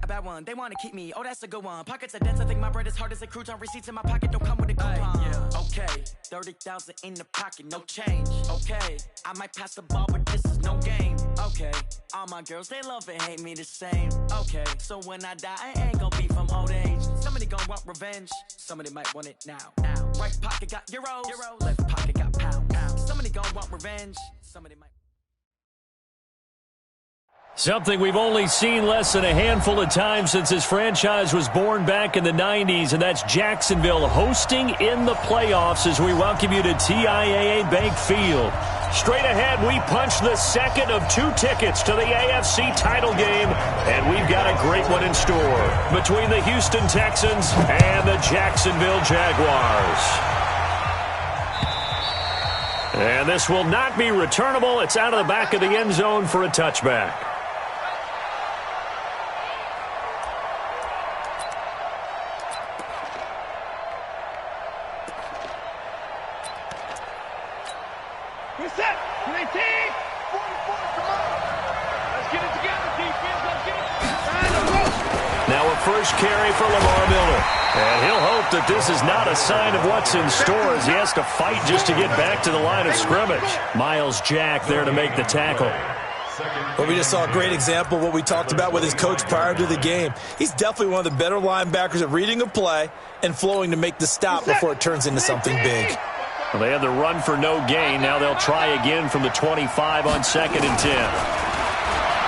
A bad one, they wanna keep me. Oh, that's a good one. Pockets are dense, I think my bread is hard as a crouton. Receipts in my pocket don't come with a coupon. Yeah. Okay, 30,000 in the pocket, no change. Okay, I might pass the ball, but this is no game. Okay, all my girls, they love and hate me the same. Okay, so when I die, I ain't gonna be from old age. Somebody gonna want revenge, somebody might want it now. Right pocket got euros, left pocket got pounds. Somebody gonna want revenge, somebody might. Something we've only seen less than a handful of times since this franchise was born back in the 90s, and that's Jacksonville hosting in the playoffs as we welcome you to TIAA Bank Field. Straight ahead, we punch the second of 2 tickets to the AFC title game, and we've got a great one in store between the Houston Texans and the Jacksonville Jaguars. And this will not be returnable. It's out of the back of the end zone for a touchback. First carry for Lamar Miller. And he'll hope that this is not a sign of what's in store as he has to fight just to get back to the line of scrimmage. Miles Jack there to make the tackle. Well, we just saw a great example of what we talked about with his coach prior to the game. He's definitely one of the better linebackers at reading a play and flowing to make the stop before it turns into something big. Well, they had the run for no gain. Now they'll try again from the 25 on 2nd and 10.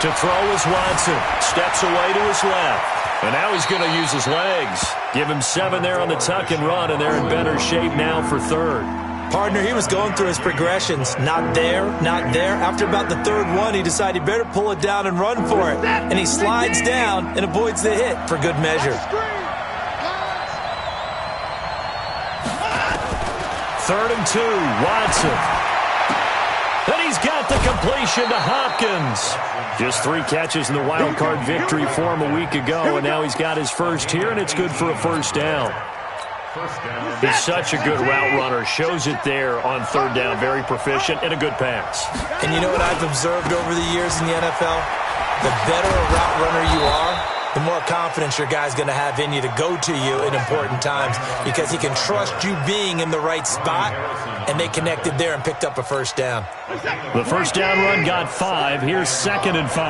To throw is Watson. Steps away to his left. And now he's going to use his legs. Give him 7 there on the tuck and run, and they're in better shape now for 3rd. Partner, he was going through his progressions. Not there, not there. After about the 3rd one, he decided he better pull it down and run for it. And he slides down and avoids the hit for good measure. 3rd and 2, Watson. And he's got the completion to Hopkins. Just 3 catches in the wild card victory for him a week ago, and now he's got his first here, and it's good for a first down. He's such a good route runner. Shows it there on 3rd down. Very proficient and a good pass. And you know what I've observed over the years in the NFL? The better a route runner you are, the more confidence your guy's going to have in you to go to you in important times because he can trust you being in the right spot, and they connected there and picked up a first down. The first down run got 5. Here's 2nd and 5.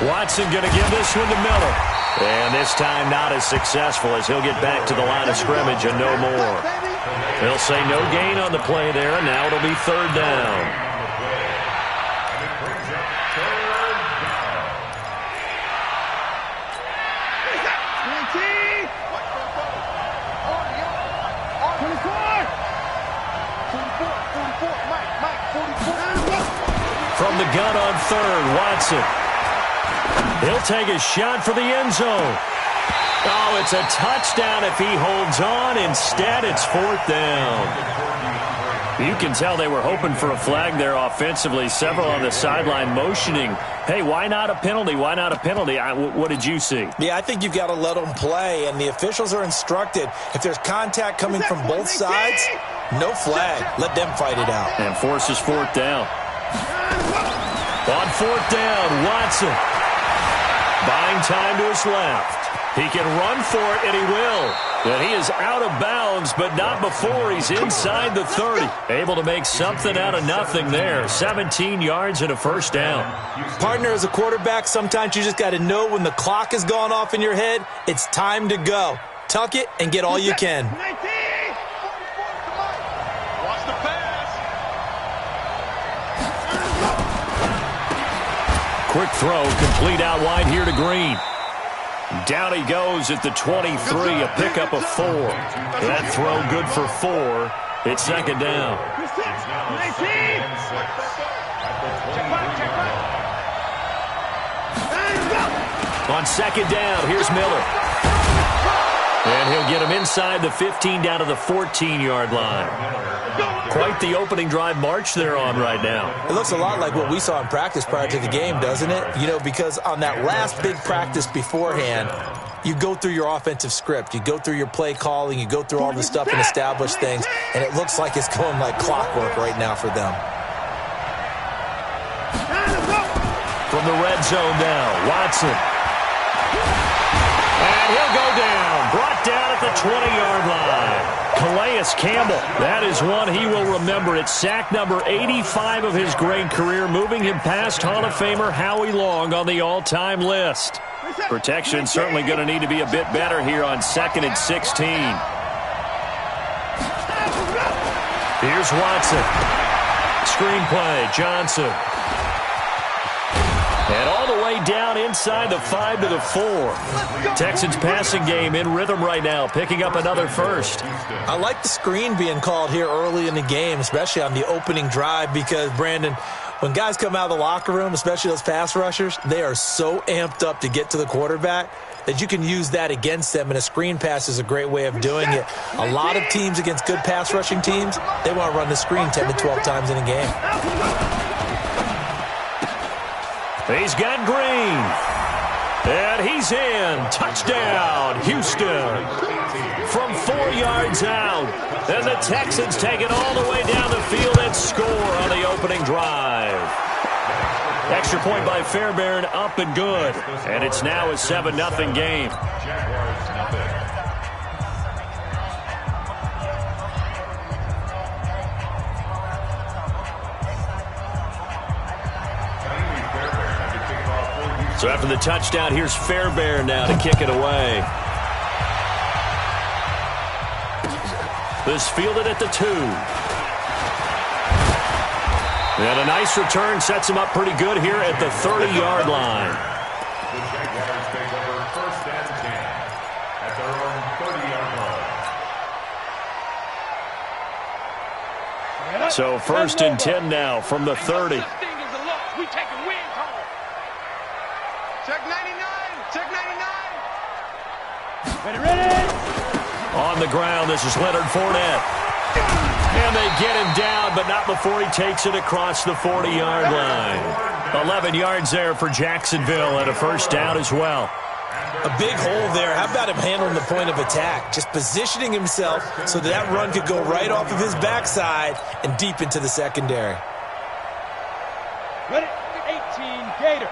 Watson going to give this one to Miller. And this time not as successful as he'll get back to the line of scrimmage and no more. They'll say no gain on the play there, and now it'll be 3rd down. From the gun on 3rd, Watson. He'll take a shot for the end zone. Oh, it's a touchdown if he holds on. Instead, it's 4th down. You can tell they were hoping for a flag there offensively. Several on the sideline motioning, hey, why not a penalty? Why not a penalty? What did you see? Yeah, I think you've got to let them play, and the officials are instructed. If there's contact coming from both sides, no flag. Let them fight it out. And forces 4th down. On 4th down, Watson. Buying time to his left. He can run for it, and he will. And he is out of bounds, but not before he's inside the 30. Able to make something out of nothing there. 17 yards and a first down. Partner, as a quarterback, sometimes you just got to know when the clock has gone off in your head, it's time to go. Tuck it and get all you can. Quick throw, complete out wide here to Green. Down he goes at the 23, a pickup of 4. That throw good for 4. It's 2nd down. On 2nd down, here's Miller. And he'll get him inside the 15 down to the 14-yard line. Quite the opening drive march they're on right now. It looks a lot like what we saw in practice prior to the game, doesn't it? You know, because on that last big practice beforehand, you go through your offensive script. You go through your play calling. You go through all the stuff and establish things. And it looks like it's going like clockwork right now for them. the red zone now. Watson. And he'll go down. Brought down at the 20-yard line. Calais Campbell. That is one he will remember. It's sack number 85 of his great career, moving him past Hall of Famer Howie Long on the all-time list. Protection certainly going to need to be a bit better here on 2nd and 16. Here's Watson. Screenplay, Johnson. And all the way down inside the 5 to the 4. Texans passing game in rhythm right now, picking up another first. I like the screen being called here early in the game, especially on the opening drive, because, Brandon, when guys come out of the locker room, especially those pass rushers, they are so amped up to get to the quarterback that you can use that against them, and a screen pass is a great way of doing it. A lot of teams against good pass rushing teams, they want to run the screen 10 to 12 times in a game. He's got Green. And he's in. Touchdown, Houston. From 4 yards out. And the Texans take it all the way down the field and score on the opening drive. Extra point by Fairbairn, up and good. And it's now a 7-0 game. So after the touchdown, here's Fairbairn now to kick it away. This fielded at the 2. And a nice return sets him up pretty good here at the 30-yard line. The Jaguars take over 1st and 10 at their own 30-yard line. So 1st and 10 now from the 30. We take a win call. Check 99. Check 99. Ready. On the ground, this is Leonard Fournette. And they get him down, but not before he takes it across the 40-yard line. 11 yards there for Jacksonville and a first down as well. A big hole there. How about him handling the point of attack? Just positioning himself so that run could go right off of his backside and deep into the secondary. Ready. 18 Gator.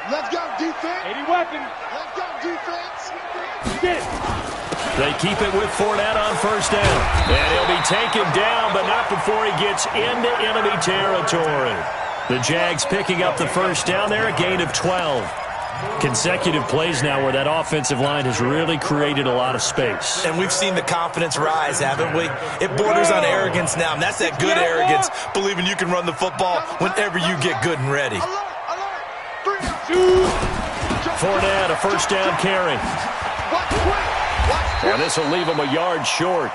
Let's go, defense. 80 weapon. Let's go, defense. Get it. They keep it with Fournette on first down. And he'll be taken down, but not before he gets into enemy territory. The Jags picking up the first down there, a gain of 12. Consecutive plays now where that offensive line has really created a lot of space. And we've seen the confidence rise, haven't we? It borders on arrogance now, and that's that good arrogance, believing you can run the football whenever you get good and ready. Fournette, a first down carry. And this will leave him a yard short.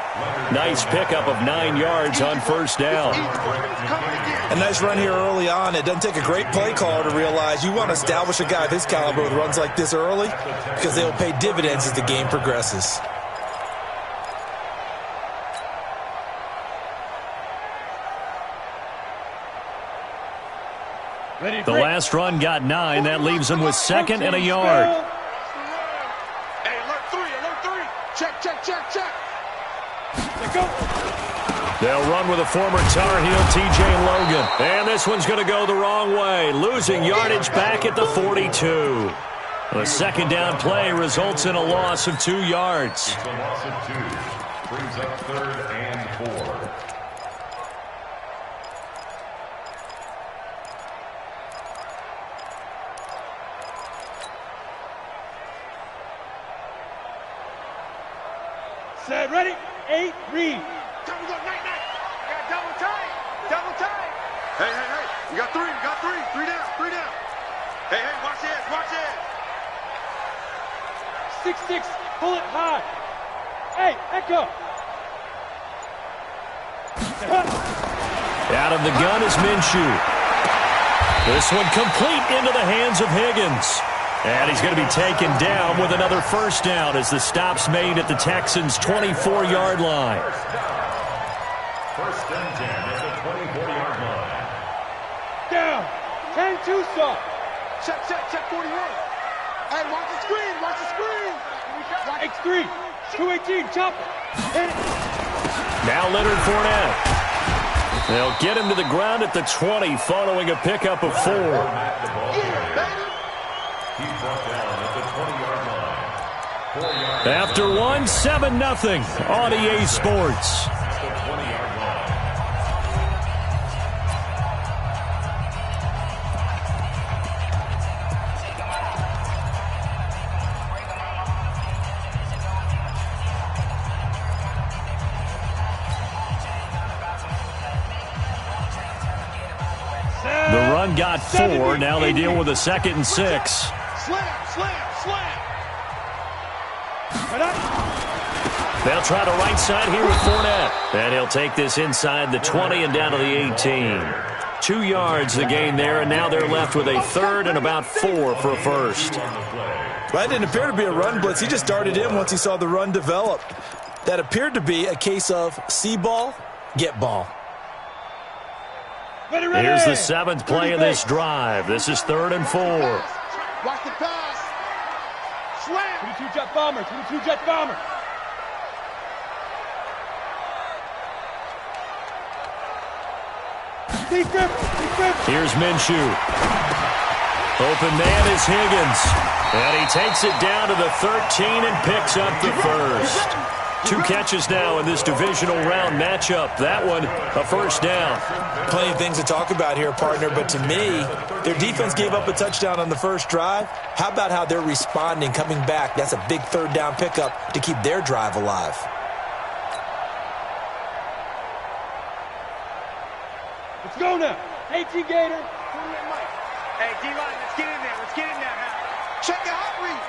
Nice pickup of 9 yards on first down. A nice run here early on. It doesn't take a great play caller to realize you want to establish a guy of his caliber with runs like this early because they will pay dividends as the game progresses. The last run got 9. That leaves him with 2nd and a yard. Hey, alert 3. Check. Let's go. They'll run with a former Tar Heel, T.J. Logan. And this one's going to go the wrong way. Losing yardage back at the 42. The second down play results in a loss of 2 yards. It's a loss of 2. Brings up 3rd and 4. Set, ready? 8, read. Time to go, night. Got double time. Hey. You got 3. 3 down. Hey, watch this. 6-6, pull it high. Hey, echo. Out of the gun is Minshew. This one complete into the hands of Higgins. And he's going to be taken down with another first down as the stop's made at the Texans' 24-yard line. First and 10 at the 24-yard line. Down. 10-2 stop. Check 41. Hey, watch the screen. X3. 218, chopper. Now Leonard Fournette. They'll get him to the ground at the 20 following a pickup of 4. After one, 7-0 on EA Sports. The run got 4. Now they deal with a 2nd and 6. Slam. They'll try the right side here with Fournette. And he'll take this inside the 20 and down to the 18. 2 yards the gain there, and now they're left with a 3rd and about 4 for a first. Well, that didn't appear to be a run blitz. He just darted in once he saw the run develop. That appeared to be a case of see ball, get ball. Here's the 7th play of this drive. This is 3rd and 4. Watch the pass. Slam. 22 jet bomber. 22 jet bomber. Here's Minshew. Open man is Higgins. And he takes it down to the 13 and picks up the first. 2 catches now in this divisional round matchup. That one, a first down. Plenty of things to talk about here, partner, but to me, their defense gave up a touchdown on the first drive. How about how they're responding, coming back? That's a big 3rd down pickup to keep their drive alive. Let's go now. 18 Gator. Hey, D-line, let's get in there. Let's get in there, man. Check your hot read.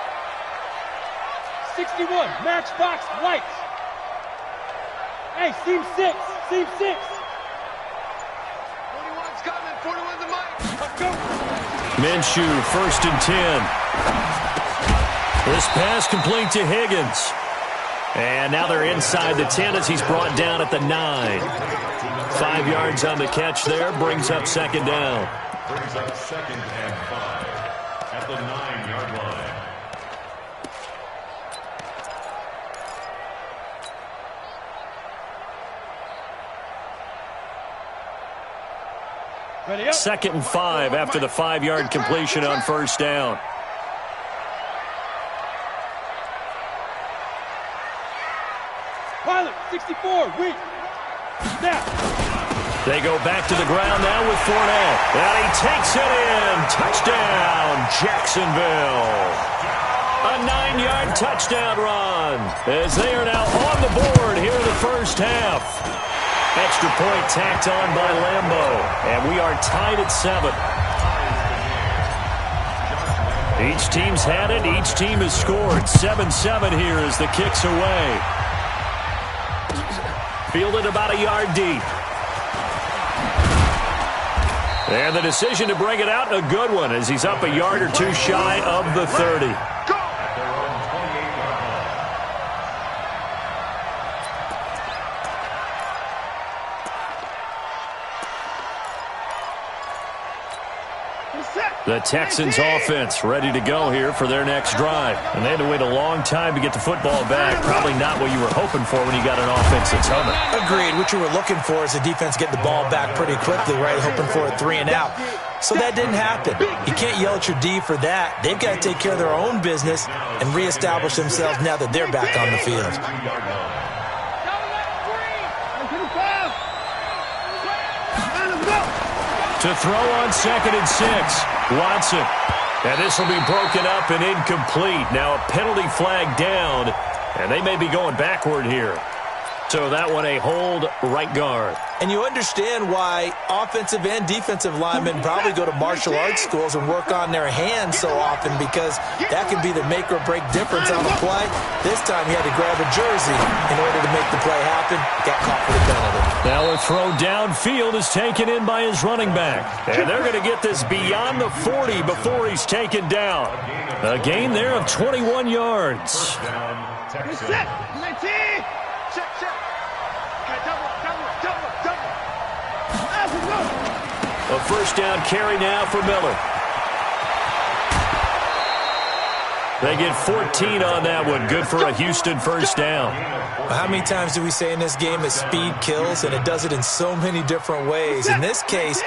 61, Matchbox White. Hey, seam 6. 41's coming. 41's the mic. Let's go. Minshew, 1st and 10. This pass complete to Higgins. And now they're inside the 10 as he's brought down at the 9. 5 yards on the catch there, brings up 2nd down. Brings up 2nd and 5 at the 9-yard line. Ready up. 2nd and 5 after the 5-yard completion on first down. Pilot, 64, weak. Snap. They go back to the ground now with Fournette. And he takes it in. Touchdown, Jacksonville. A 9-yard touchdown run as they are now on the board here in the first half. Extra point tacked on by Lambo. And we are tied at 7. Each team's had it. Each team has scored. 7-7 here as the kick's away. Fielded about a yard deep. And the decision to bring it out, a good one, as he's up a yard or 2 shy of the 30. The Texans offense ready to go here for their next drive. And they had to wait a long time to get the football back. Probably not what you were hoping for when you got an offense that's humming. Agreed. What you were looking for is the defense getting the ball back pretty quickly, right? Hoping for a 3 and out. So that didn't happen. You can't yell at your D for that. They've got to take care of their own business and reestablish themselves now that they're back on the field. To throw on 2nd and 6. Watson. And this will be broken up and incomplete. Now a penalty flag down. And they may be going backward here. So that one a hold right guard. And you understand why offensive and defensive linemen probably go to martial arts schools and work on their hands so often, because that can be the make or break difference on the play. This time he had to grab a jersey in order to make the play happen. Got caught for the penalty. Now a throw downfield is taken in by his running back. And they're going to get this beyond the 40 before he's taken down. A gain there of 21 yards. Reset. 19. Check. Double. A first down carry now for Miller. They get 14 on that one. Good for a Houston first down. Well, how many times do we say in this game that speed kills, and it does it in so many different ways? In this case,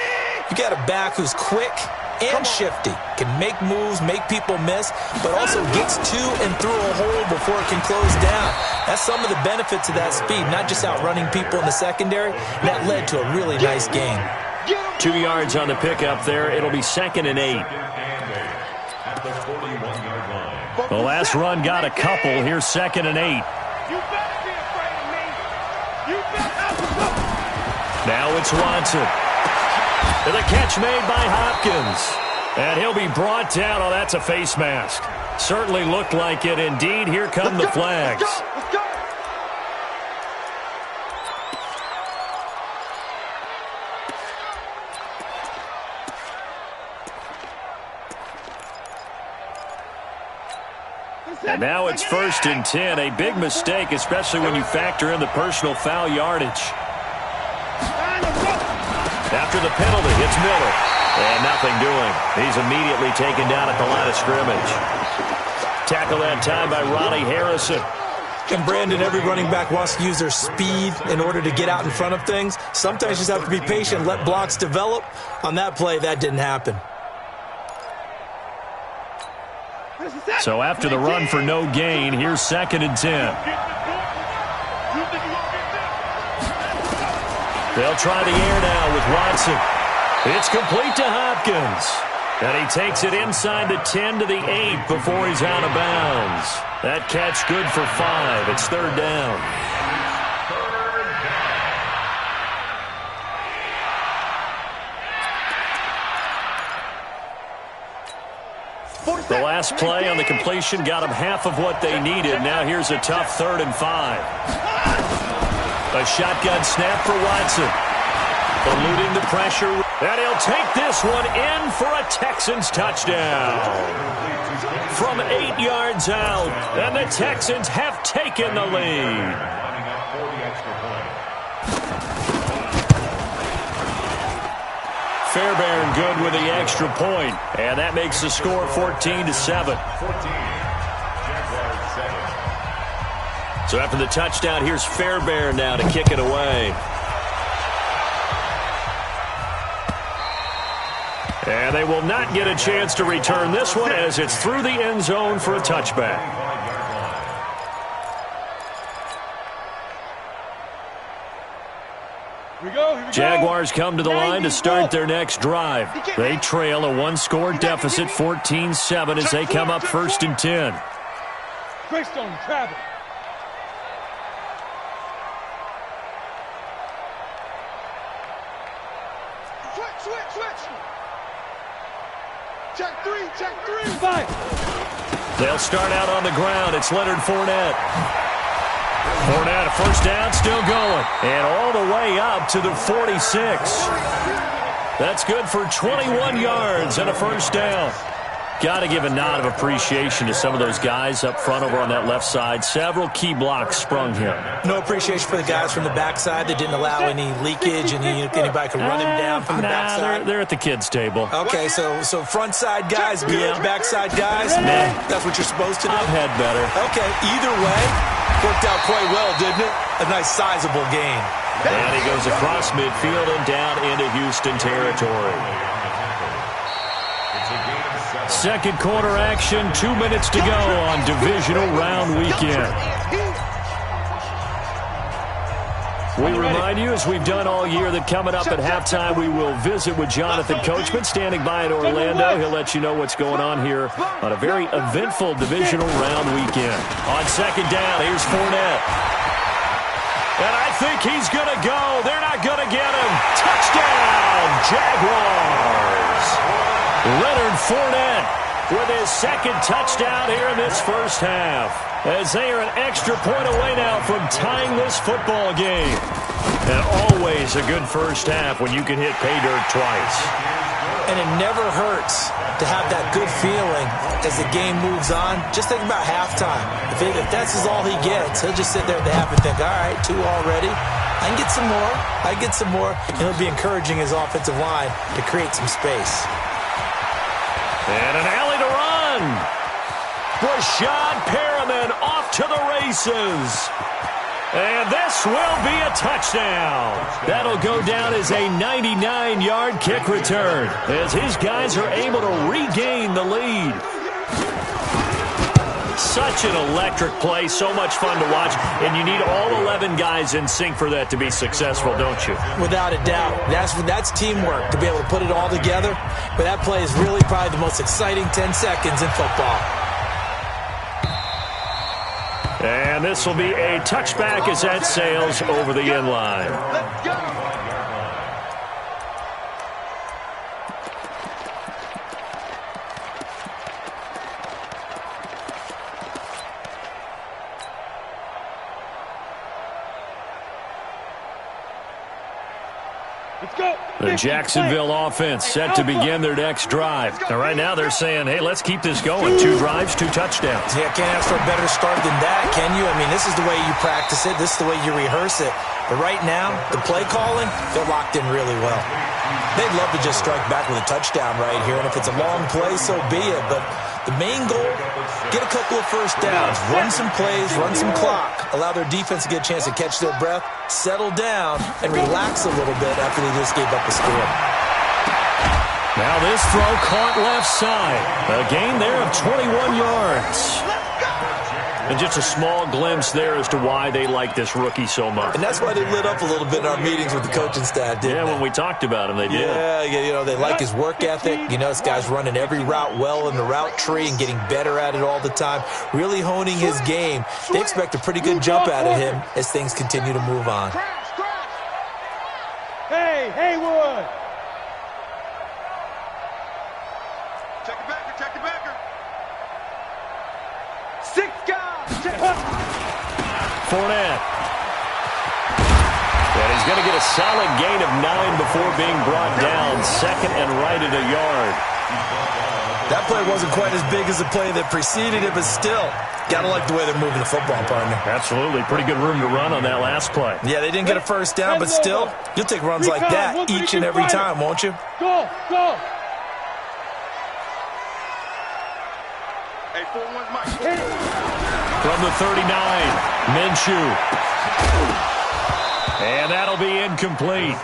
you got a back who's quick and shifty, can make moves, make people miss, but also gets to and through a hole before it can close down. That's some of the benefits of that speed, not just outrunning people in the secondary. That led to a really nice game. 2 yards on the pickup there. It'll be 2nd and 8. The last run got a couple. Here's 2nd and 8. Now it's Watson. And the catch made by Hopkins. And he'll be brought down. Oh, that's a face mask. Certainly looked like it. Indeed, here come the flags. Let's go. And now it's 1st and 10. A big mistake, especially when you factor in the personal foul yardage. After the penalty, it's Miller. And nothing doing. He's immediately taken down at the line of scrimmage. Tackle that time by Ronnie Harrison. And Brandon, every running back wants to use their speed in order to get out in front of things. Sometimes you just have to be patient, let blocks develop. On that play, that didn't happen. So after the run for no gain, here's 2nd and 10. They'll try the air now with Watson. It's complete to Hopkins. And he takes it inside the 10 to the 8 before he's out of bounds. That catch good for 5. It's 3rd down. The last play on the completion got them half of what they needed. Now here's a tough 3rd and 5. A shotgun snap for Watson. Eluding the pressure. And he'll take this one in for a Texans touchdown. From 8 yards out. And the Texans have taken the lead. Fairbairn good with the extra point, and that makes the score 14-7. So after the touchdown, here's Fairbairn now to kick it away. And they will not get a chance to return this one as it's through the end zone for a touchback. Jaguars come to the line to start their next drive. They trail a 1-score deficit, 14-7, as they come up 1st and 10. Greystone travel. Switch. Check three. Five. They'll start out on the ground. It's Leonard Fournette. Fournette, a first down, still going. And all the way up to the 46. That's good for 21 yards and a first down. Got to give a nod of appreciation to some of those guys up front over on that left side. Several key blocks sprung here. No appreciation for the guys from the backside that didn't allow any leakage and anybody could run him down from the backside. They're at the kids' table. Okay, so front side guys good, backside guys, that's what you're supposed to do? I've had better. Okay, either way, worked out quite well, didn't it? A nice sizable gain. And he goes across midfield and down into Houston territory. Second quarter action, 2 minutes to go on divisional round weekend. We remind you, as we've done all year, that coming up at halftime, we will visit with Jonathan Coachman, standing by in Orlando. He'll let you know what's going on here on a very eventful divisional round weekend. On second down, here's Fournette. And I think he's going to go. They're not going to get him. Touchdown, Jaguars. Leonard Fournette with his second touchdown here in this first half, as they are an extra point away now from tying this football game. And always a good first half when you can hit pay dirt twice. And it never hurts to have that good feeling as the game moves on. Just think about halftime. If that's all he gets, he'll just sit there at the half and think, all right, 2 already. I can get some more. And he'll be encouraging his offensive line to create some space. And an alley to run. Rashad Perriman off to the races. And this will be a touchdown. That'll go down as a 99-yard kick return as his guys are able to regain the lead. Such an electric play, so much fun to watch, and you need all 11 guys in sync for that to be successful, don't you? Without a doubt. That's teamwork, to be able to put it all together. But that play is really probably the most exciting 10 seconds in football. And this will be a touchback as that sails over the end line. Let's go. The Jacksonville offense set to begin their next drive. Now, right now they're saying, hey, let's keep this going. 2 drives, 2 touchdowns. Yeah, can't ask for a better start than that, can you? I mean, this is the way you practice it. This is the way you rehearse it. But right now, the play calling, they're locked in really well. They'd love to just strike back with a touchdown right here. And if it's a long play, so be it. But the main goal, get a couple of first downs, run some plays, run some clock, allow their defense to get a chance to catch their breath, settle down, and relax a little bit after they just gave up a score. Now this throw caught left side. A gain there of 21 yards. And just a small glimpse there as to why they like this rookie so much. And that's why they lit up a little bit in our meetings with the coaching staff, didn't they? When we talked about him, they did. Yeah, you know, they like his work ethic. You know, this guy's running every route well in the route tree and getting better at it all the time, really honing his game. They expect a pretty good jump out of him as things continue to move on. Hey, Haywood! Check it backer, check it backer. 6 guys. Fournette. And he's going to get a solid gain of 9 before being brought down. 2nd and right at a yard. That play wasn't quite as big as the play that preceded it, but still, got to like the way they're moving the football, partner. Absolutely. Pretty good room to run on that last play. Yeah, they didn't get a first down, but still, you'll take runs like that each and every time, won't you? Go, go! Hey, 4-1 Mike. From the 39, Minshew. And that'll be incomplete.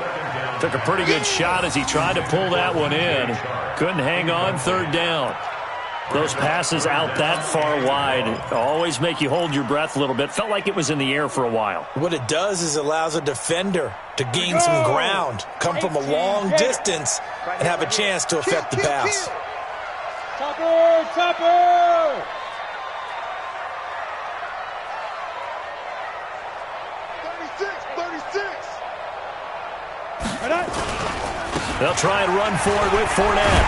Took a pretty good shot as he tried to pull that one in. Couldn't hang on 3rd down. Those passes out that far wide always make you hold your breath a little bit. Felt like it was in the air for a while. What it does is it allows a defender to gain some ground, come from a long distance, and have a chance to affect the pass. Topper, Topper! 36. They'll try and run for it with Fournette.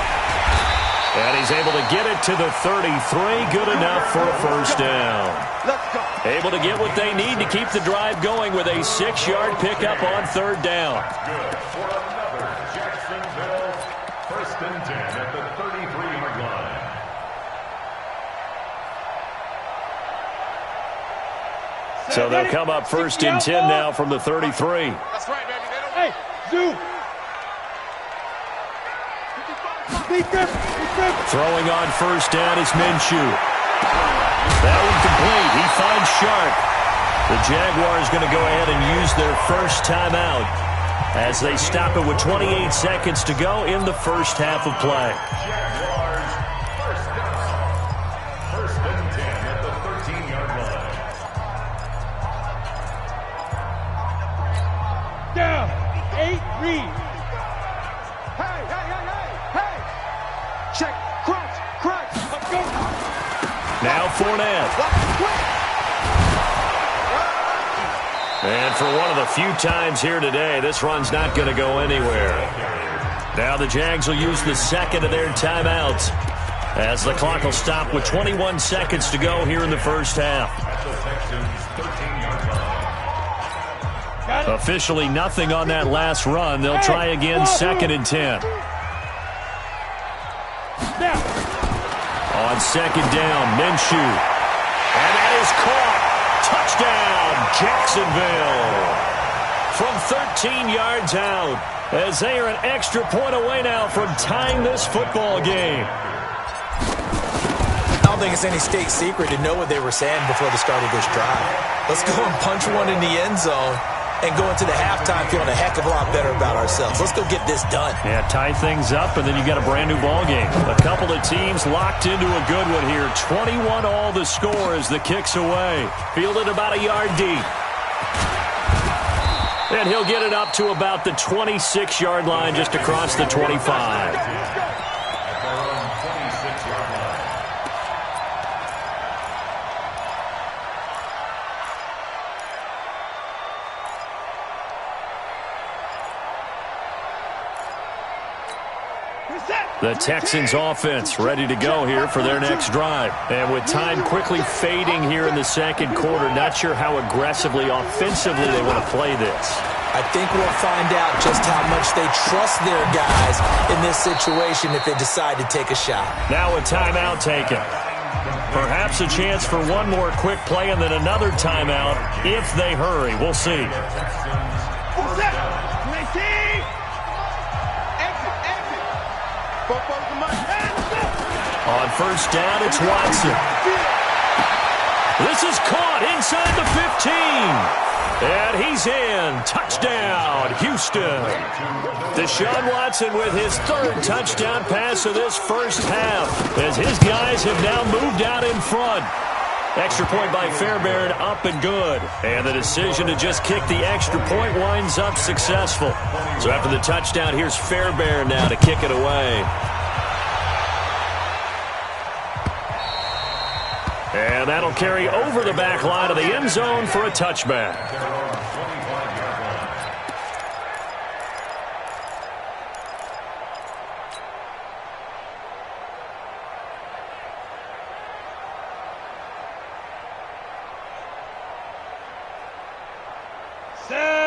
And he's able to get it to the 33. Good enough for a first down. Let's go. Able to get what they need to keep the drive going with a 6-yard pickup on 3rd down. Good for another Jacksonville 1st and 10 at the 33-yard line. So they'll come up 1st and 10 now from the 33. That's right, baby. Hey, Zoo! Throwing on 1st down is Minshew. That one complete. He finds Sharp. The Jaguars going to go ahead and use their first timeout as they stop it with 28 seconds to go in the first half of play. Jaguars first down. 1st and 10 at the 13-yard line. Down! 8 read! Hey! Check, crunch! Let's go! Now Fournette. And for one of the few times here today, this run's not going to go anywhere. Now the Jags will use the 2nd of their timeouts as the clock will stop with 21 seconds to go here in the first half. Officially nothing on that last run. They'll try again 2nd and 10. On 2nd down, Minshew. And that is caught. Touchdown, Jacksonville. From 13 yards out, as they are an extra point away now from tying this football game. don't think it's any state secret to know what they were saying before the start of this drive. Let's go and punch one in the end zone and go into the halftime feeling a heck of a lot better about ourselves. Let's go get this done. Yeah, tie things up, and then you got a brand new ball game. A couple of teams locked into a good one here. 21 all the score as the kick's away. Fielded about a yard deep. And he'll get it up to about the 26-yard line, just across the 25. The Texans offense ready to go here for their next drive. And with time quickly fading here in the second quarter, not sure how aggressively, offensively they want to play this. I think we'll find out just how much they trust their guys in this situation if they decide to take a shot. Now a timeout taken. Perhaps a chance for one more quick play and then another timeout if they hurry. We'll see. On first down, it's Watson. This is caught inside the 15. And he's in. Touchdown, Houston. Deshaun Watson with his third touchdown pass of this first half, as his guys have now moved out in front. Extra point by Fairbairn, up and good. And the decision to just kick the extra point winds up successful. So after the touchdown, here's Fairbairn now to kick it away. And that'll carry over the back line of the end zone for a touchback.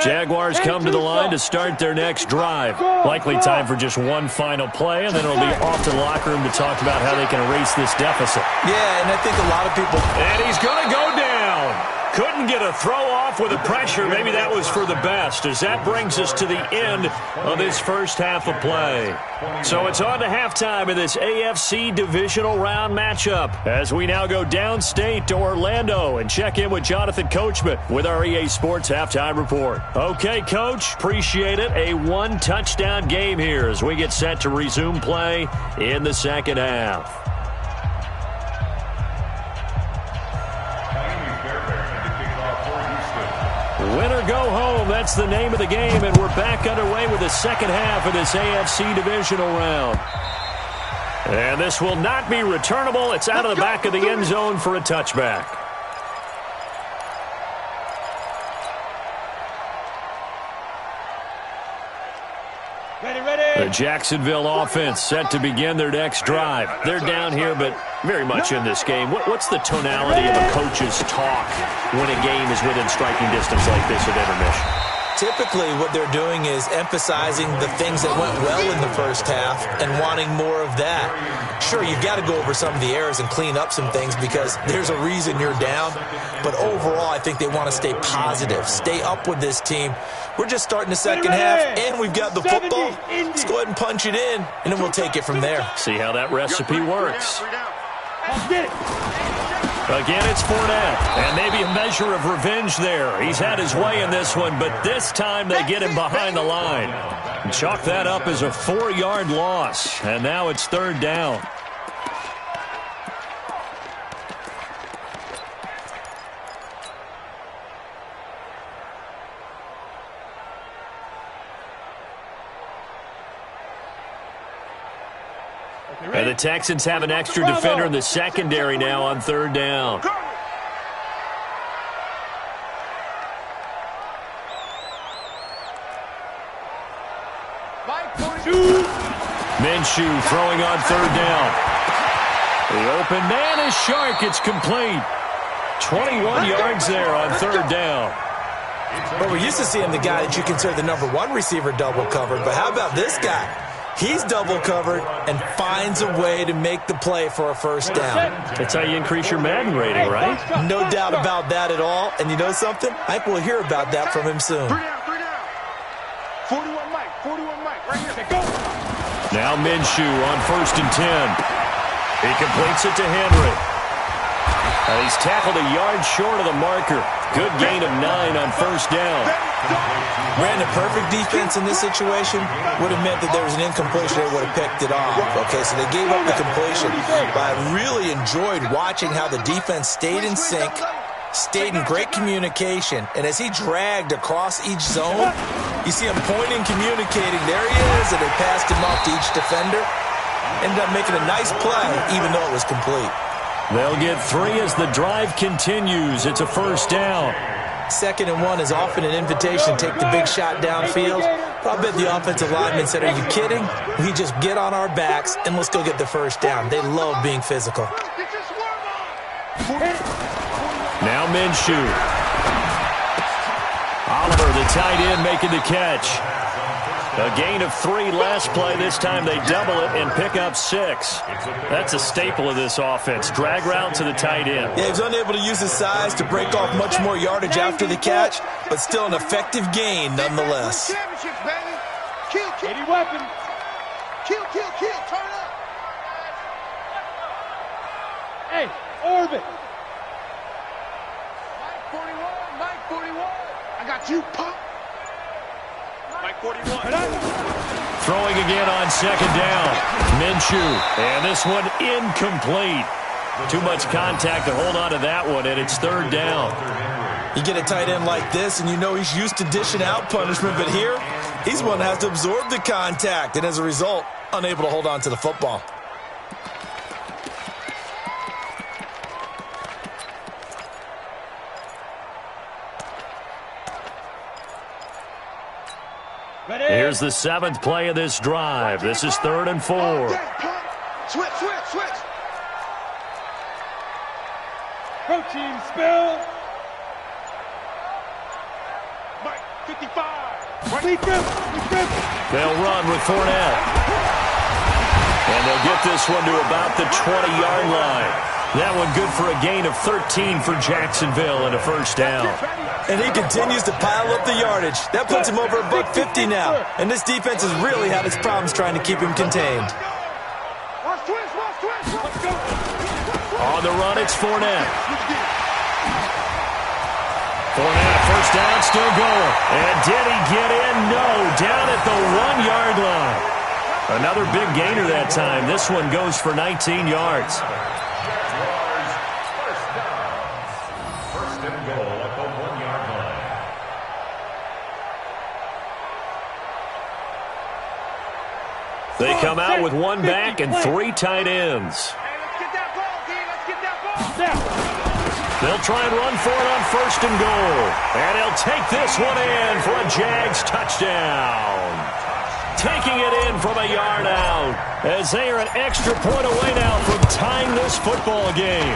Jaguars come to the line to start their next drive. Likely time for just one final play, and then it'll be off to the locker room to talk about how they can erase this deficit. Yeah, and I think a lot of people... And he's going to go down. Couldn't get a throw off with the pressure. Maybe that was for the best, as that brings us to the end of this first half of play. So it's on to halftime in this AFC divisional round matchup, as we now go downstate to Orlando and check in with Jonathan Coachman with our EA Sports Halftime Report. Okay, Coach, appreciate it. A one-touchdown game here as we get set to resume play in the second half. Win or go home, that's the name of the game, and we're back underway with the second half of this AFC divisional round. And this will not be returnable. It's out of the back of the end zone for a touchback. The Jacksonville offense set to begin their next drive. They're down here, but very much in this game. What's the tonality of a coach's talk when a game is within striking distance like this at intermission? Typically, what they're doing is emphasizing the things that went well in the first half and wanting more of that. Sure, you've got to go over some of the errors and clean up some things because there's a reason you're down. But overall, I think they want to stay positive, stay up with this team. We're just starting the second half, and we've got the football. Let's go ahead and punch it in, and then we'll take it from there. See how that recipe works. Again, it's Fournette, and maybe a measure of revenge there. He's had his way in this one, but this time they get him behind the line. And chalk that up as a 4-yard loss, and now it's third down. And the Texans have an extra defender in the secondary now on third down. Minshew throwing on third down. The open man is Shark. It's complete. 21 yards there on third down. Well, we're used to seeing the guy that you consider the number one receiver double covered, but how about this guy? He's double covered and finds a way to make the play for a first down. That's how you increase your Madden rating, right? No doubt about that at all. And you know something? I think we'll hear about that from him soon. 41 Mike, right here. Go. Now Minshew on 1st and 10. He completes it to Henry. He's tackled a yard short of the marker. Good gain of 9 on first down. Ran a perfect defense in this situation would have meant that there was an incompletion. They would have picked it off. Okay, so they gave up the completion. But I really enjoyed watching how the defense stayed in sync, stayed in great communication, and as he dragged across each zone, you see him pointing, communicating. There he is, and they passed him off to each defender. Ended up making a nice play, even though it was complete. They'll get 3 as the drive continues. It's a first down. 2nd and 1 is often an invitation to take the big shot downfield. But I bet the offensive lineman said, are you kidding? We just get on our backs and let's go get the first down. They love being physical. Now Minshew. Oliver, the tight end, making the catch. A gain of 3 last play. This time they double it and pick up 6. That's a staple of this offense. Drag route to the tight end. Yeah, he was unable to use his size to break off much more yardage after the catch, but still an effective gain nonetheless. Any weapon. Kill. Turn up. Hey, orbit. Mike 41. I got you, punk. Mike 41. Throwing again on 2nd down. Minshew. And this one incomplete. Too much contact to hold on to that one, and it's 3rd down. You get a tight end like this, and you know he's used to dishing out punishment, but here, he's one that has to absorb the contact, and as a result, unable to hold on to the football. Here's the 7th play of this drive. This is 3rd and 4. Switch. Protein spill. Mike 55. We grip. They'll run with Fournette. And they'll get this one to about the 20-yard line. That one good for a gain of 13 for Jacksonville and a first down. And he continues to pile up the yardage. That puts him over $150 now. And this defense has really had its problems trying to keep him contained. On the run, it's Fournette. Fournette, first down, still going. And did he get in? No, down at the 1-yard line. Another big gainer that time. This one goes for 19 yards. First and goal at the 1-yard line. They come out with 1 back and 3 tight ends. They'll try and run for it on 1st and goal. And he'll take this one in for a Jags touchdown. Taking it in from a yard out as they are an extra point away now from tying this football game.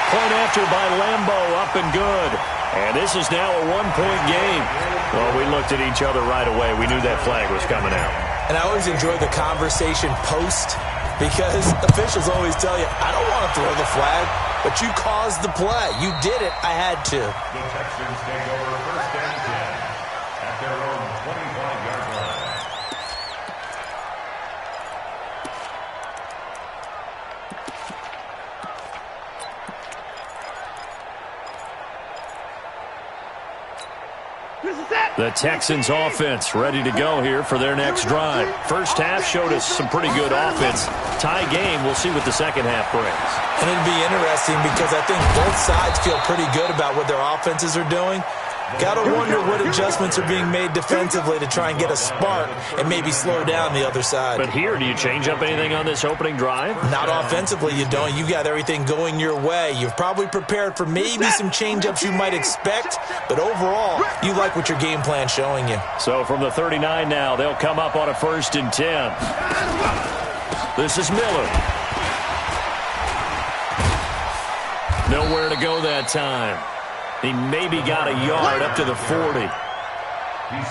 Point after by Lambo, up and good. And this is now a 1-point game. Well, we looked at each other right away. We knew that flag was coming out. And I always enjoy the conversation post because officials always tell you, I don't want to throw the flag, but you caused the play. You did it. I had to. The Texans take over 1st and 10 at their own 25-yard line. The Texans offense ready to go here for their next drive. First half showed us some pretty good offense. Tie game, we'll see what the second half brings. And it'll be interesting because I think both sides feel pretty good about what their offenses are doing. Got to wonder what adjustments are being made defensively to try and get a spark and maybe slow down the other side. But here, do you change up anything on this opening drive? Not offensively, you don't. You got everything going your way. You've probably prepared for maybe some change-ups you might expect, but overall, you like what your game plan's showing you. So from the 39 now, they'll come up on a 1st and 10. This is Miller. Nowhere to go that time. He maybe got a yard up to the 40.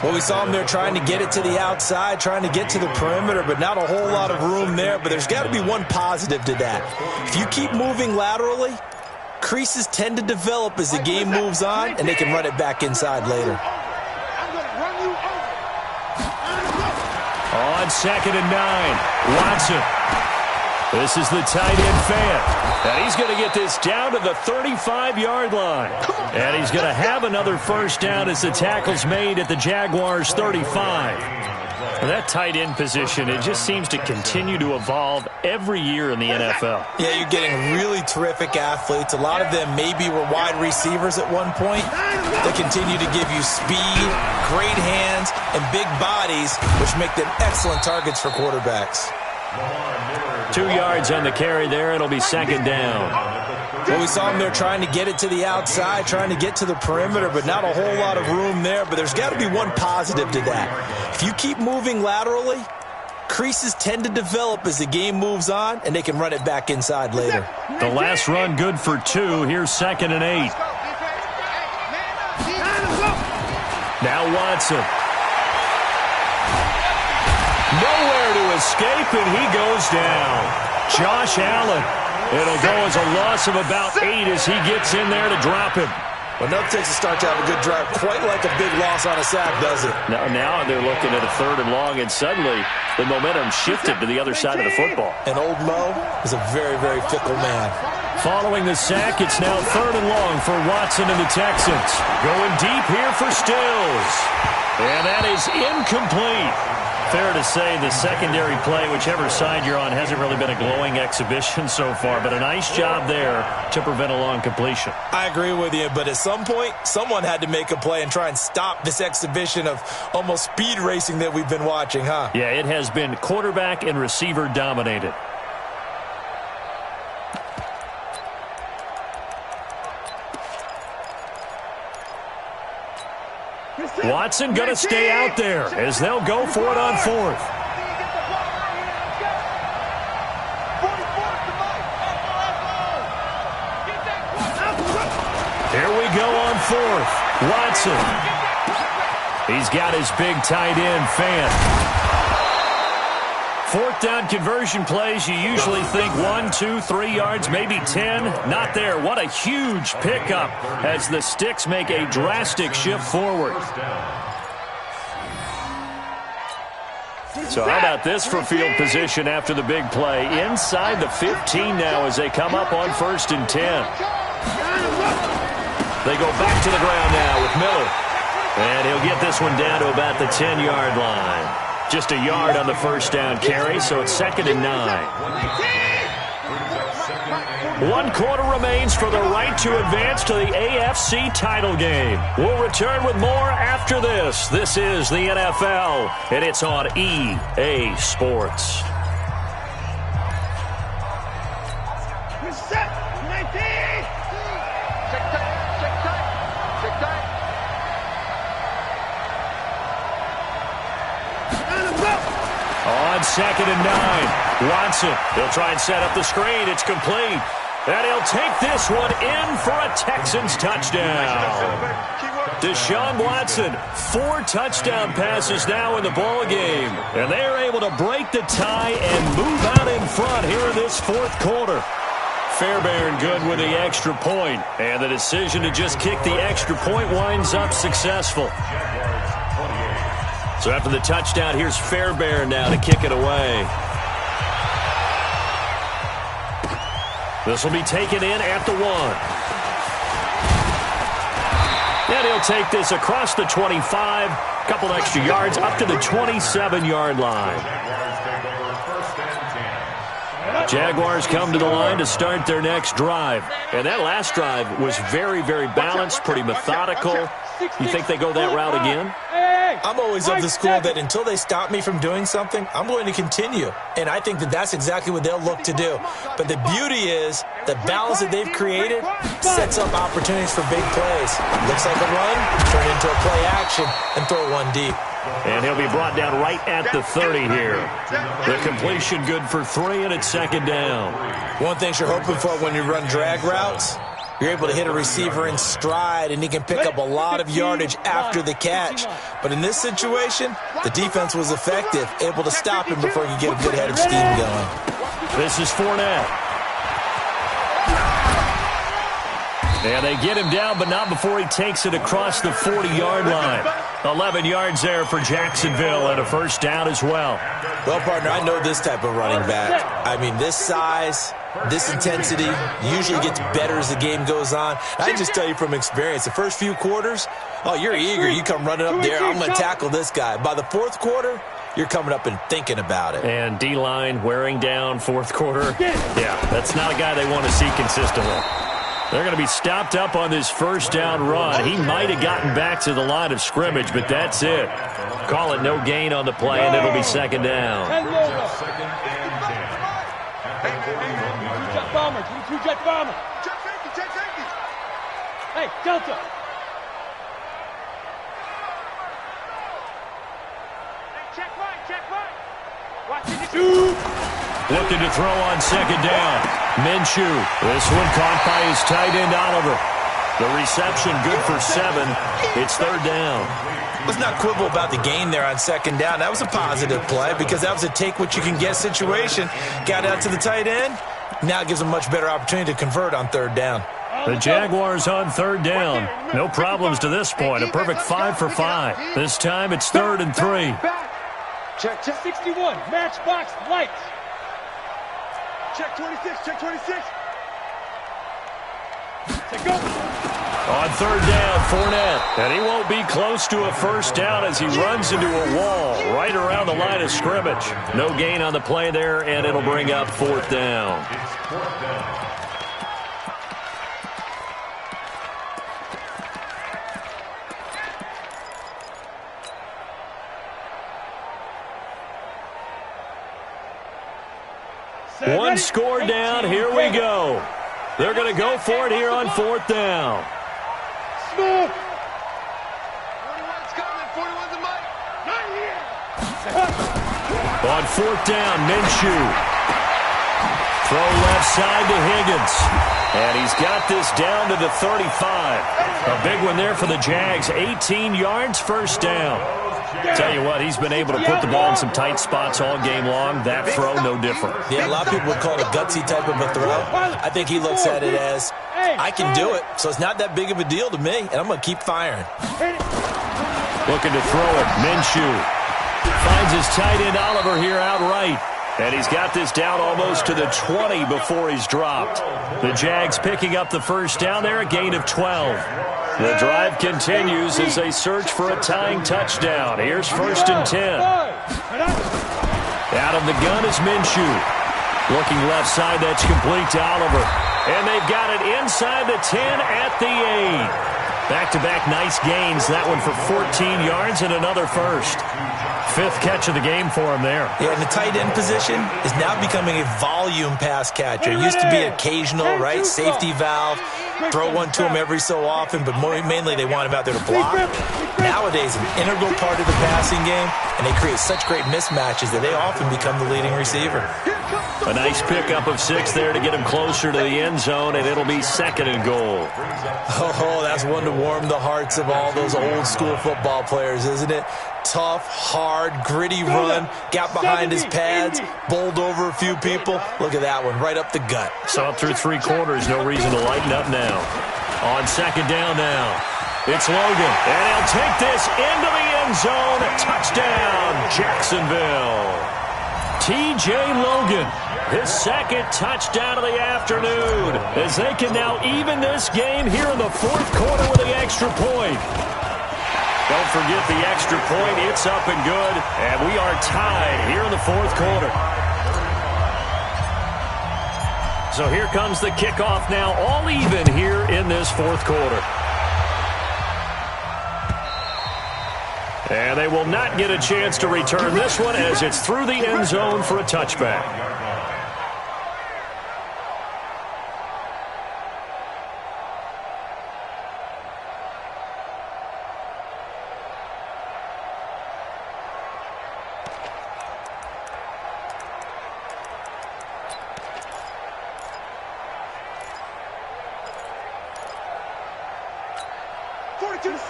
Well, we saw him there trying to get it to the outside, trying to get to the perimeter, but not a whole lot of room there. But there's got to be one positive to that. If you keep moving laterally, creases tend to develop as the game moves on, and they can run it back inside later. On 2nd and 9, Watson. This is the tight end Fant. And he's going to get this down to the 35-yard line. And he's going to have another first down as the tackle's made at the Jaguars' 35. That tight end position, it just seems to continue to evolve every year in the NFL. Yeah, you're getting really terrific athletes. A lot of them maybe were wide receivers at one point. They continue to give you speed, great hands, and big bodies, which make them excellent targets for quarterbacks. 2 yards on the carry there. It'll be second down. Well, we saw them there trying to get it to the outside, trying to get to the perimeter, but not a whole lot of room there. But there's got to be one positive to that. If you keep moving laterally, creases tend to develop as the game moves on, and they can run it back inside later. The last run good for 2. Here's 2nd and 8. Now Watson. Nowhere to escape, and he goes down. Josh Allen. It'll go as a loss of about 8 as he gets in there to drop him. Well, nothing takes a start to have a good drive quite like a big loss on a sack, does it? Now they're looking at a 3rd and long, and suddenly the momentum shifted to the other side of the football. And old Mo is a very, very fickle man. Following the sack, it's now 3rd and long for Watson and the Texans. Going deep here for Stills. And that is incomplete. Fair to say the secondary play, whichever side you're on, hasn't really been a glowing exhibition so far, but a nice job there to prevent a long completion. I agree with you, but at some point, someone had to make a play and try and stop this exhibition of almost speed racing that we've been watching, huh? Yeah, it has been quarterback and receiver dominated. Watson going to stay out there as they'll go for it on 4th. Here we go on 4th. Watson. He's got his big tight end, Fant. 4th down conversion plays, you usually think 1, 2, 3 yards, maybe 10. Not there. What a huge pickup as the sticks make a drastic shift forward. So how about this for field position after the big play? Inside the 15 now as they come up on 1st and 10. They go back to the ground now with Miller. And he'll get this one down to about the 10-yard line. Just a yard on the first down carry, so it's 2nd and 9. 1 quarter remains for the right to advance to the AFC title game. We'll return with more after this. This is the NFL, and it's on EA Sports. On 2nd and 9, Watson. He'll try and set up the screen. It's complete. And he'll take this one in for a Texans touchdown. Deshaun Watson, 4 touchdown passes now in the ball game. And they are able to break the tie and move out in front here in this 4th quarter. Fairbairn good with the extra point. And the decision to just kick the extra point winds up successful. So after the touchdown, here's Fairbairn now to kick it away. This will be taken in at the 1. And he'll take this across the 25, couple extra yards up to the 27-yard line. Jaguars come to the line to start their next drive. And that last drive was very, very balanced, pretty methodical. You think they go that route again? I'm always of the school that until they stop me from doing something, I'm going to continue. And I think that that's exactly what they'll look to do. But the beauty is the balance that they've created sets up opportunities for big plays. Looks like a run, turn into a play action, and throw one deep. And he'll be brought down right at the 30 here. The completion good for 3, and it's 2nd down. One thing you're hoping for when you run drag routes, you're able to hit a receiver in stride, and he can pick up a lot of yardage after the catch. But in this situation, the defense was effective, able to stop him before he could get a good head of steam going. This is Fournette. And they get him down, but not before he takes it across the 40-yard line. 11 yards there for Jacksonville and a first down as well. Well, partner, I know this type of running back. I mean, this size, this intensity usually gets better as the game goes on. I just tell you from experience, the first few quarters, oh, you're eager. You come running up there, I'm going to tackle this guy. By the fourth quarter, you're coming up and thinking about it. And D-line wearing down fourth quarter. Yeah, that's not a guy they want to see consistently. They're going to be stopped up on this first down run. He might have gotten back to the line of scrimmage, but that's it. Call it no gain on the play, and it'll be second down. Two-jet bomber. Two-jet bomber. Check safety, check safety. Hey, Delta. Check right. Watch it. Shoot. Looking to throw on second down. Minshew. This one caught by his tight end, Oliver. The reception good for 7. It's third down. Let's not quibble about the gain there on second down. That was a positive play because that was a take-what-you-can-get situation. Got out to the tight end. Now it gives them much better opportunity to convert on third down. The Jaguars on third down. No problems to this point. A perfect 5 for 5. This time it's 3rd and 3. Check 61. Matchbox lights. Check 26, check 26. Go. On third down, Fournette. And he won't be close to a first down as he runs into a wall right around the line of scrimmage. No gain on the play there, and it'll bring up fourth down. One score down. Here we go. They're going to go for it here on fourth down. Smooth. 41's coming. 41's a mic. Not here. On fourth down, Minshew. Throw left side to Higgins. And he's got this down to the 35. A big one there for the Jags. 18 yards, first down. Tell you what, he's been able to put the ball in some tight spots all game long. That throw, no different. Yeah, a lot of people would call it a gutsy type of a throw. I think he looks at it as, I can do it, so it's not that big of a deal to me, and I'm going to keep firing. Looking to throw it, Minshew. Finds his tight end Oliver here outright. And he's got this down almost to the 20 before he's dropped. The Jags picking up the first down there, a gain of 12. The drive continues as they search for a tying touchdown. Here's 1st and 10. Out of the gun is Minshew. Looking left side, that's complete to Oliver. And they've got it inside the 10 at the 8. Back-to-back nice gains. That one for 14 yards and another first. 5th catch of the game for him there. Yeah, and the tight end position is now becoming a volume pass catcher. It used to be occasional, right? Safety valve. Throw one to him every so often, but mainly they want him out there to block. Nowadays, an integral part of the passing game, and they create such great mismatches that they often become the leading receiver. A nice pickup of 6 there to get him closer to the end zone, and it'll be 2nd and goal. Oh, that's one to warm the hearts of all those old-school football players, isn't it? Tough, hard, gritty run, got behind his pads, bowled over a few people. Look at that one, right up the gut. Saw through 3 quarters, no reason to lighten up now. On second down now, it's Logan, and he'll take this into the end zone. Touchdown, Jacksonville. T.J. Logan, his 2nd touchdown of the afternoon, as they can now even this game here in the 4th quarter with the extra point. Don't forget the extra point. It's up and good. And we are tied here in the 4th quarter. So here comes the kickoff now, all even here in this 4th quarter. And they will not get a chance to return this one as it's through the end zone for a touchback.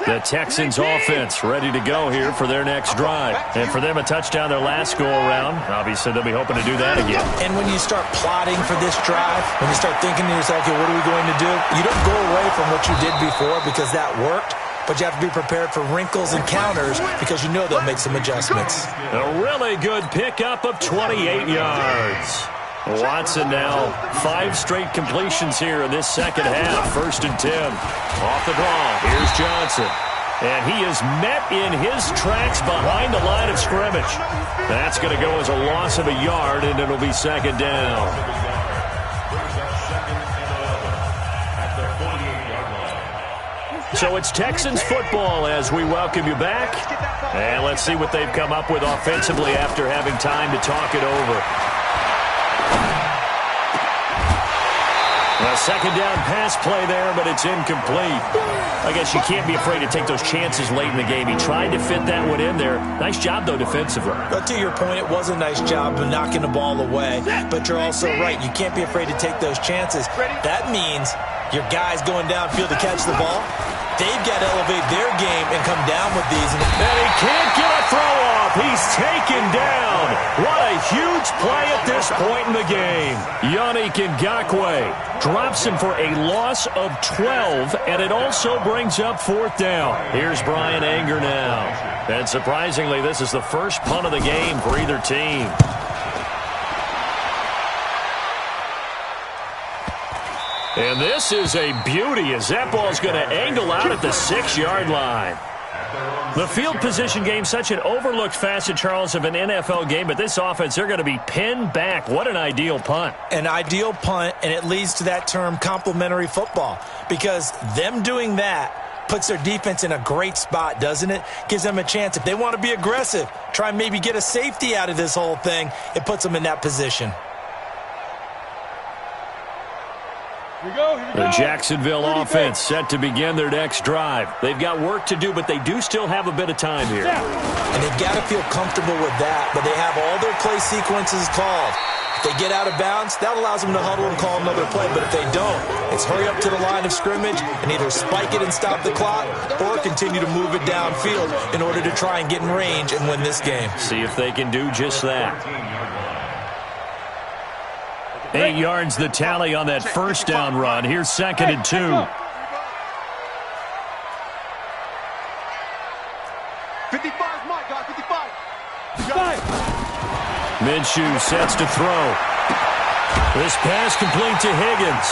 The Texans offense ready to go here for their next drive. And for them, a touchdown their last go-around. Obviously, they'll be hoping to do that again. And when you start plotting for this drive, when you start thinking to yourself, okay, what are we going to do? You don't go away from what you did before because that worked. but you have to be prepared for wrinkles and counters because you know they'll make some adjustments. A really good pickup of 28 yards. Watson now 5 straight completions here in this second half. 1st and 10. Off the draw. Here's Johnson. And he is met in his tracks behind the line of scrimmage. That's going to go as a loss of a yard, and it'll be 2nd down. So it's Texans football as we welcome you back. And let's see what they've come up with offensively after having time to talk it over. A 2nd down pass play there, but it's incomplete. I guess you can't be afraid to take those chances late in the game. He tried to fit that one in there. Nice job, though, defensively. But to your point, it was a nice job of knocking the ball away. But you're also right. You can't be afraid to take those chances. That means your guys going downfield to catch the ball, they've got to elevate their game and come down with these. And he can't get a throw off. He's taken down. What a huge play at this point in the game. Yannick Ngakoue drops him for a loss of 12, and it also brings up 4th down. Here's Brian Anger now. And surprisingly, this is the first punt of the game for either team. And this is a beauty as that ball's going to angle out at the 6-yard line. The field position game, such an overlooked facet, Charles, of an NFL game, but this offense, they're going to be pinned back. What an ideal punt. An ideal punt, and it leads to that term complementary football, because them doing that puts their defense in a great spot, doesn't it? Gives them a chance. If they want to be aggressive, try and maybe get a safety out of this whole thing, it puts them in that position. Here we go. The Jacksonville offense set to begin their next drive. They've got work to do, but they do still have a bit of time here. And they've got to feel comfortable with that, but they have all their play sequences called. If they get out of bounds, that allows them to huddle and call another play. But if they don't, it's hurry up to the line of scrimmage and either spike it and stop the clock or continue to move it downfield in order to try and get in range and win this game. See if they can do just that. 8 yards the tally on that 1st down run. Here's 2nd and 2. 55 is my guy, 55. Minshew sets to throw. This pass complete to Higgins.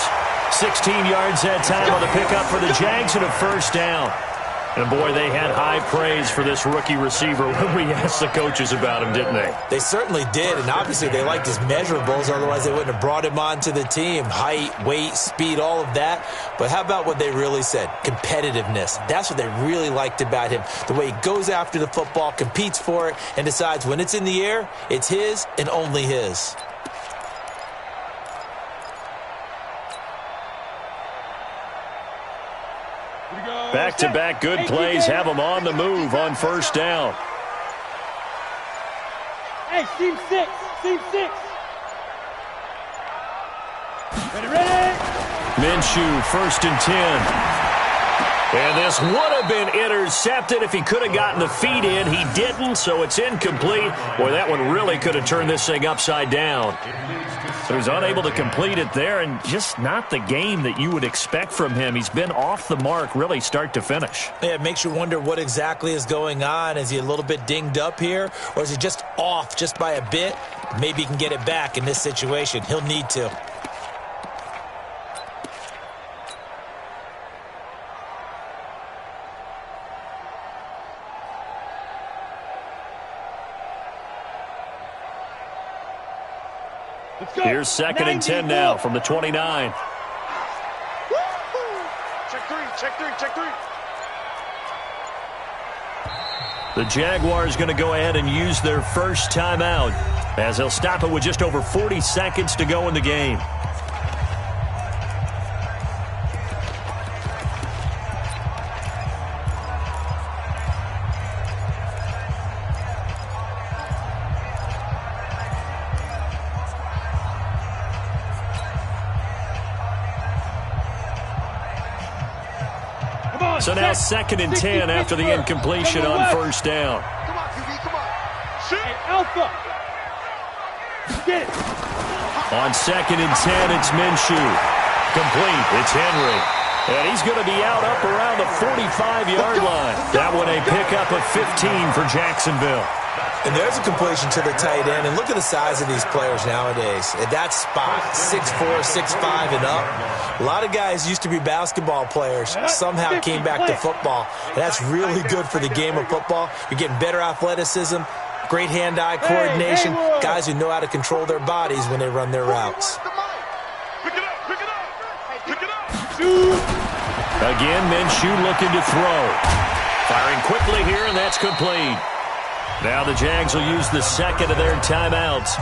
16 yards that time on the pickup for the Jags and a 1st down. And, boy, they had high praise for this rookie receiver when we asked the coaches about him, didn't they? They certainly did, and obviously they liked his measurables. Otherwise, they wouldn't have brought him onto the team. Height, weight, speed, all of that. But how about what they really said? Competitiveness. That's what they really liked about him. The way he goes after the football, competes for it, and decides when it's in the air, it's his and only his. Back-to-back good plays have them on the move on 1st down. Hey, team 6. Team 6. Ready. Minshew, 1st and 10. And this would have been intercepted if he could have gotten the feet in. He didn't, so it's incomplete. Boy, that one really could have turned this thing upside down. So he's unable to complete it there, and just not the game that you would expect from him. He's been off the mark really start to finish. Yeah, it makes you wonder what exactly is going on. Is he a little bit dinged up here, or is he just off just by a bit? Maybe he can get it back in this situation. He'll need to. Here's 2nd and 10 now from the 29. Check three. The Jaguars going to go ahead and use their first timeout as they'll stop it with just over 40 seconds to go in the game. So now 2nd and 10 after the incompletion on 1st down. Come on, QB, come on. Shoot. Hey, Alpha. Get it. On 2nd and 10, it's Minshew. Complete. It's Henry. And he's going to be out up around the 45-yard line. That one a pickup of 15 for Jacksonville. And there's a completion to the tight end. And look at the size of these players nowadays. At that spot, 6'4", 6'5", and up. A lot of guys used to be basketball players, somehow came back to football. And that's really good for the game of football. You're getting better athleticism, great hand-eye coordination, guys who know how to control their bodies when they run their routes. Again, Minshew looking to throw. Firing quickly here, and that's complete. Now the Jags will use the second of their timeouts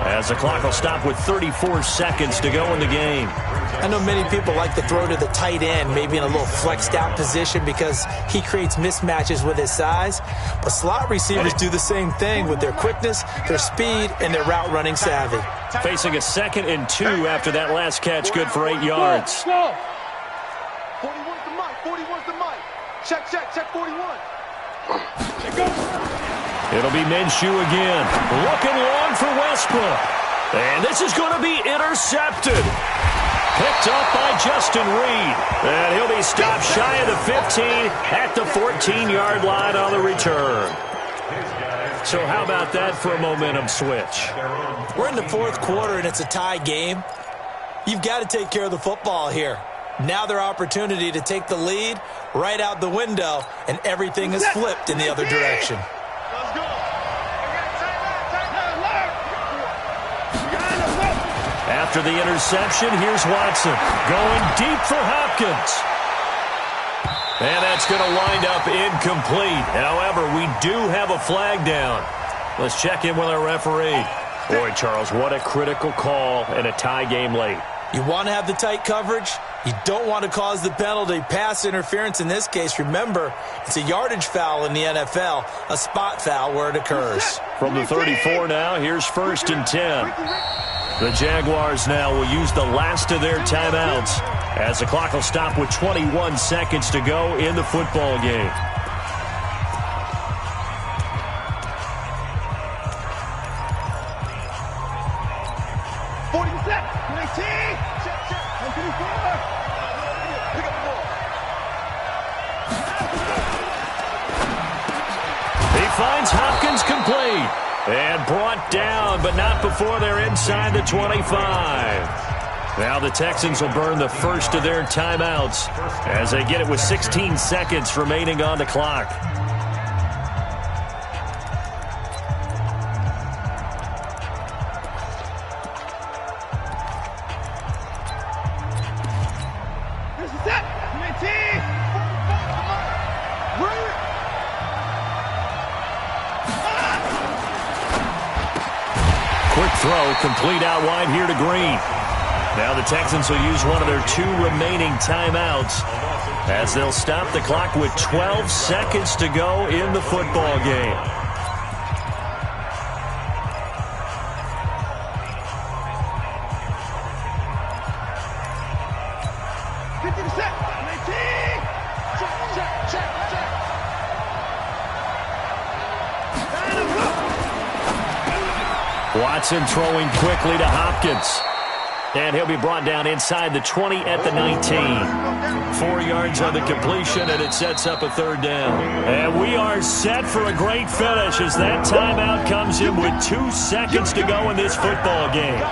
as the clock will stop with 34 seconds to go in the game. I know many people like to throw to the tight end, maybe in a little flexed out position because he creates mismatches with his size. But slot receivers do the same thing with their quickness, their speed, and their route running savvy. Facing a 2nd and 2 after that last catch, good for 8 yards. 41's the mic, 41's the mic. Check 41. It'll be Minshew again. Looking long for Westbrook. And this is going to be intercepted. Picked up by Justin Reed. And he'll be stopped shy of the 15 at the 14-yard line on the return. So how about that for a momentum switch? We're in the 4th quarter, and it's a tie game. You've got to take care of the football here. Now their opportunity to take the lead right out the window, and everything is flipped in the other direction. Let's go. After the interception, here's Watson going deep for Hopkins. And that's going to wind up incomplete. However, we do have a flag down. Let's check in with our referee. Boy, Charles, what a critical call in a tie game late. You want to have the tight coverage. You don't want to cause the penalty. Pass interference in this case, remember, it's a yardage foul in the NFL, a spot foul where it occurs. From the 34 now, here's 1st and 10. The Jaguars now will use the last of their timeouts as the clock will stop with 21 seconds to go in the football game. Finds Hopkins complete and brought down, but not before they're inside the 25. Now the Texans will burn the first of their timeouts as they get it with 16 seconds remaining on the clock. Quick throw, complete out wide here to Green. Now the Texans will use one of their 2 remaining timeouts as they'll stop the clock with 12 seconds to go in the football game. Watson throwing quickly to Hopkins. And he'll be brought down inside the 20 at the 19. 4 yards on the completion, and it sets up a 3rd down. And we are set for a great finish as that timeout comes in with 2 seconds to go in this football game.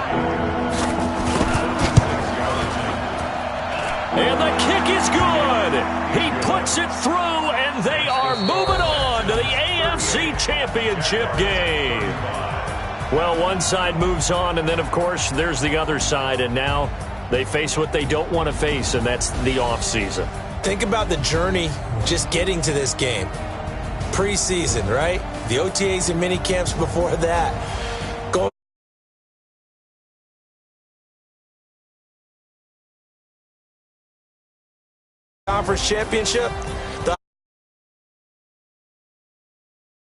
And the kick is good. He puts it through, and they are moving on to the AFC Championship game. Well, one side moves on, and then, of course, there's the other side, and now they face what they don't want to face, and that's the offseason. Think about the journey just getting to this game. Preseason, right? The OTAs and mini camps before that. Going conference championship,